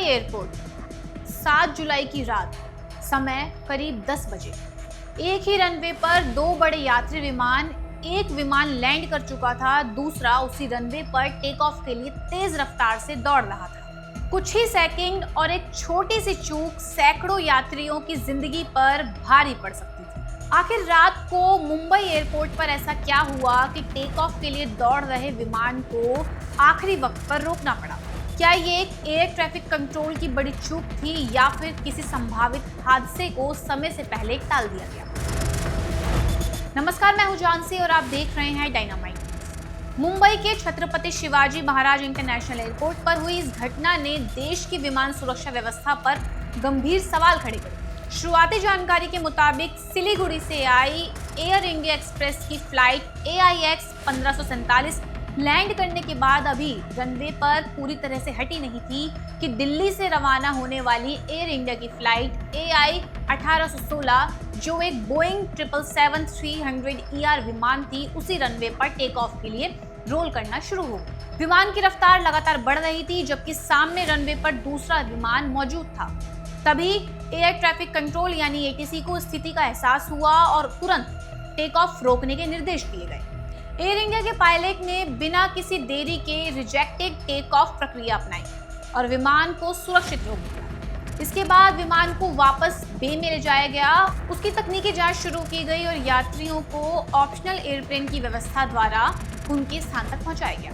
Airport 7 जुलाई की रात, समय करीब 10 बजे। एक ही रनवे पर दो बड़े यात्री विमान, एक विमान लैंड कर चुका था, दूसरा उसी रनवे पर टेक ऑफ के लिए तेज रफ्तार से दौड़ रहा था। कुछ ही सेकंड और एक छोटी सी चूक सैकड़ों यात्रियों की जिंदगी पर भारी पड़ सकती थी। आखिर रात को मुंबई एयरपोर्ट पर ऐसा क्या हुआ कि टेक ऑफ के लिए दौड़ रहे विमान को आखिरी वक्त पर रोकना पड़ा? क्या ये एक एयर ट्रैफिक कंट्रोल की बड़ी चूक थी या फिर किसी संभावित हादसे को समय से पहले टाल दिया गया? नमस्कार, मैं हूं जानसी और आप देख रहे हैं डायनामाइट। मुंबई के छत्रपति शिवाजी महाराज इंटरनेशनल एयरपोर्ट पर हुई इस घटना ने देश की विमान सुरक्षा व्यवस्था पर गंभीर सवाल खड़े करे। शुरुआती जानकारी के मुताबिक सिलीगुड़ी से आई एयर इंडिया एक्सप्रेस की फ्लाइट AIX 1547 लैंड करने के बाद अभी रनवे पर पूरी तरह से हटी नहीं थी कि दिल्ली से रवाना होने वाली एयर इंडिया की फ्लाइट AI 1816 जो एक बोइंग 777-300ER विमान थी, उसी रनवे पर टेक ऑफ के लिए रोल करना शुरू हो गई। विमान की रफ्तार लगातार बढ़ रही थी, जबकि सामने रनवे पर दूसरा विमान मौजूद था। तभी एयर ट्रैफिक कंट्रोल यानी ATC को स्थिति का एहसास हुआ और तुरंत टेक ऑफ रोकने के निर्देश दिए गए। एयर इंडिया के पायलट ने बिना किसी देरी के रिजेक्टेड टेक ऑफ प्रक्रिया अपनाई और विमान को सुरक्षित रोक दिया। इसके बाद विमान को वापस बे में ले जाया गया, उसकी तकनीकी जांच शुरू की गई और यात्रियों को ऑप्शनल एयरप्लेन की व्यवस्था द्वारा उनके स्थान तक पहुंचाया गया।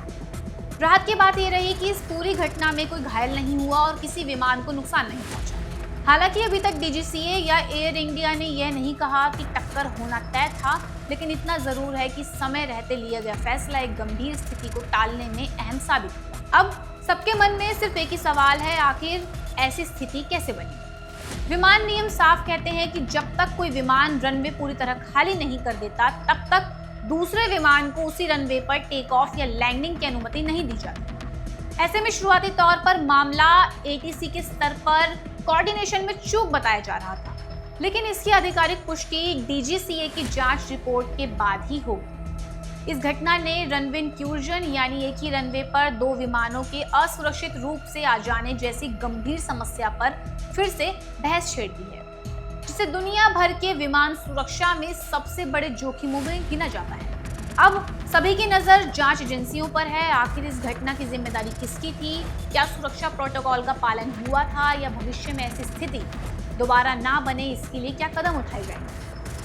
राहत की बात यह रही कि इस पूरी घटना में कोई घायल नहीं हुआ और किसी विमान को नुकसान नहीं पहुंचा। हालांकि अभी तक DGCA या एयर इंडिया ने यह नहीं कहा कि टक्कर होना तय था, लेकिन इतना जरूर है कि समय रहते लिया गया फैसला एक गंभीर स्थिति को टालने में अहम साबित हुआ। अब सबके मन में सिर्फ एक ही सवाल है, आखिर ऐसी स्थिति कैसे बनी? विमान नियम साफ कहते हैं कि जब तक कोई विमान रनवे पूरी तरह खाली नहीं कर देता, तब तक दूसरे विमान को उसी रनवे पर टेक ऑफ या लैंडिंग की अनुमति नहीं दी जाती। ऐसे में शुरुआती तौर पर मामला ATC के स्तर पर कोऑर्डिनेशन में चूक बताया जा रहा था, लेकिन इसकी आधिकारिक पुष्टि DGCA की जांच रिपोर्ट के बाद ही होगी। इस घटना ने रनवे इंक्लूजन यानी एक ही रनवे पर दो विमानों के असुरक्षित रूप से आ जाने जैसी गंभीर समस्या पर फिर से बहस छेड़ दी है, जिसे दुनिया भर के विमान सुरक्षा में सबसे बड़े जोखिमों में गिना जाता है। अब सभी की नजर जांच एजेंसियों पर है। आखिर इस घटना की जिम्मेदारी किसकी थी? क्या सुरक्षा प्रोटोकॉल का पालन हुआ था या भविष्य में ऐसी स्थिति दोबारा ना बने, इसके लिए क्या कदम उठाए गए?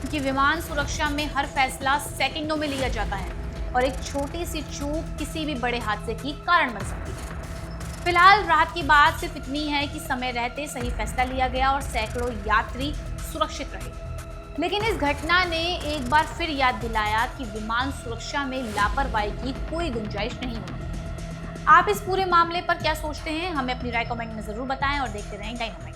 क्योंकि विमान सुरक्षा में हर फैसला सेकंडों में लिया जाता है और एक छोटी सी चूक किसी भी बड़े हादसे की कारण बन सकती है। फिलहाल राहत की बात सिर्फ इतनी है कि समय रहते सही फैसला लिया गया और सैकड़ों यात्री सुरक्षित रहे। लेकिन इस घटना ने एक बार फिर याद दिलाया कि विमान सुरक्षा में लापरवाही की कोई गुंजाइश नहीं होती। आप इस पूरे मामले पर क्या सोचते हैं? हमें अपनी राय कमेंट में जरूर बताएं और देखते रहें डायनामाइट।